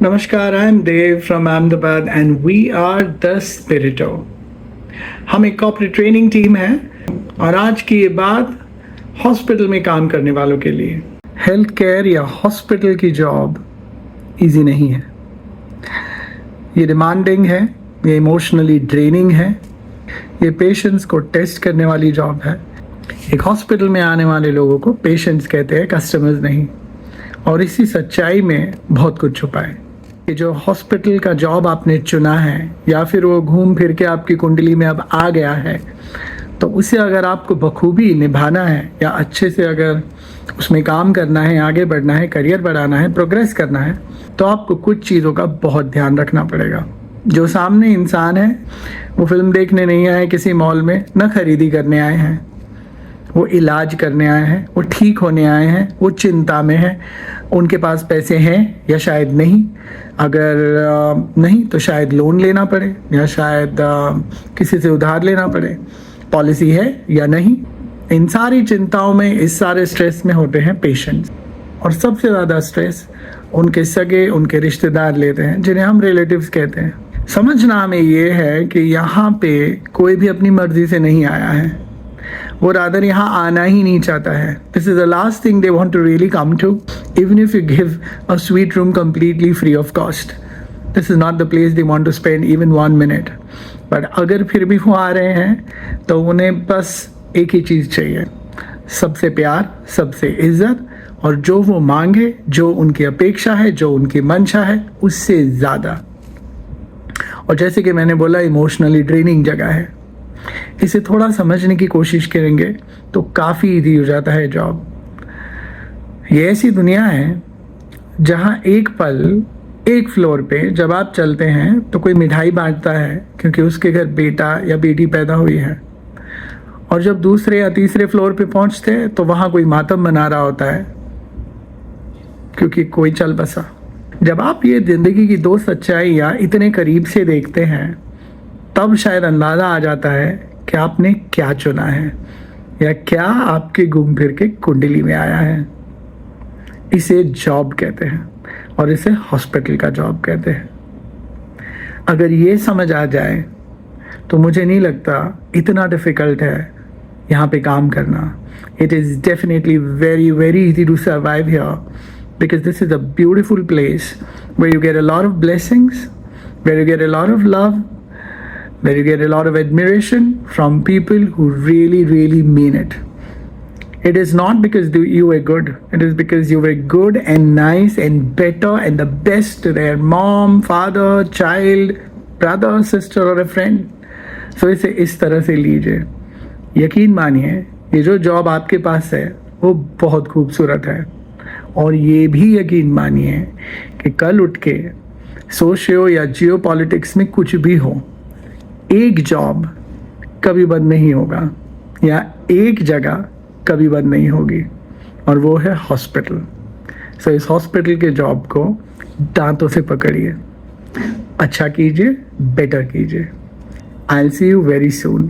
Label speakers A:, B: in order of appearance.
A: नमस्कार, I am Dev from Ahmedabad and we are the Spirito. हम एक कॉर्पोरेट ट्रेनिंग टीम है और आज की ये बात हॉस्पिटल में काम करने वालों के लिए। हेल्थ केयर या हॉस्पिटल की जॉब इजी नहीं है। ये डिमांडिंग है, ये इमोशनली ड्रेनिंग है, ये पेशेंट्स को टेस्ट करने वाली जॉब है। एक हॉस्पिटल में आने वाले लोगों को पेशेंट्स कहते हैं, कस्टमर्स नहीं। और इसी सच्चाई में बहुत कुछ छुपा है। ये जो हॉस्पिटल का जॉब आपने चुना है या फिर वो घूम फिर के आपकी कुंडली में अब आ गया है, तो उसे अगर आपको बखूबी निभाना है या अच्छे से अगर उसमें काम करना है, आगे बढ़ना है, करियर बढ़ाना है, प्रोग्रेस करना है, तो आपको कुछ चीज़ों का बहुत ध्यान रखना पड़ेगा। जो सामने इंसान है वो फिल्म देखने नहीं आए किसी मॉल में, न खरीदी करने आए हैं, वो इलाज करने आए हैं, वो ठीक होने आए हैं, वो चिंता में है। उनके पास पैसे हैं या शायद नहीं, अगर नहीं तो शायद लोन लेना पड़े या शायद किसी से उधार लेना पड़े, पॉलिसी है या नहीं। इन सारी चिंताओं में, इस सारे स्ट्रेस में होते हैं पेशेंट्स। और सबसे ज़्यादा स्ट्रेस उनके सगे, उनके रिश्तेदार लेते हैं, जिन्हें हम रिलेटिव्स कहते हैं। समझना हमें ये है कि यहाँ पे कोई भी अपनी मर्जी से नहीं आया है, वो रादर यहाँ आना ही नहीं चाहता है। This is the last thing they want to really come to, even if you give a suite room completely free of cost. This is not the place they want to spend even 1 minute. But अगर फिर भी वो आ रहे हैं तो उन्हें बस एक ही चीज़ चाहिए, सबसे प्यार, सबसे इज्जत, और जो वो मांगे, जो उनकी अपेक्षा है, जो उनकी मंशा है, उससे ज़्यादा। और जैसे कि मैंने बोला, इमोशनली ड्रेनिंग जगह है। इसे थोड़ा समझने की कोशिश करेंगे तो काफ़ी ईजी हो जाता है जॉब। ये ऐसी दुनिया है जहाँ एक पल, एक फ्लोर पे जब आप चलते हैं तो कोई मिठाई बांटता है क्योंकि उसके घर बेटा या बेटी पैदा हुई है, और जब दूसरे या तीसरे फ्लोर पे पहुँचते हैं तो वहाँ कोई मातम मना रहा होता है क्योंकि कोई चल बसा। जब आप ये ज़िंदगी की दो सच्चाइयाँ इतने करीब से देखते हैं, तब शायद अंदाज़ा आ जाता है कि आपने क्या चुना है या क्या आपके घूम फिर के कुंडली में आया है। इसे जॉब कहते हैं और इसे हॉस्पिटल का जॉब कहते हैं। अगर ये समझ आ जाए तो मुझे नहीं लगता इतना डिफ़िकल्ट है यहाँ पे काम करना। It is definitely very very easy to survive here, because this is a beautiful place where you get a lot of blessings, where you get a lot of love, where you get a lot of admiration from people who really, really mean it. It is not because you were good. It is because you were good and nice and better and the best to their mom, father, child, brother, sister or a friend. So इसे इस तरह से लीजिए। यकीन मानिए, ये जो job आपके पास है वो बहुत खूबसूरत है। और ये भी यकीन मानिए कि कल उठ के सोशियो या जियो पॉलिटिक्स में कुछ भी हो, एक जॉब कभी बंद नहीं होगा या एक जगह कभी बंद नहीं होगी, और वो है हॉस्पिटल। सो इस हॉस्पिटल के जॉब को दांतों से पकड़िए, अच्छा कीजिए, बेटर कीजिए। I will see you very soon.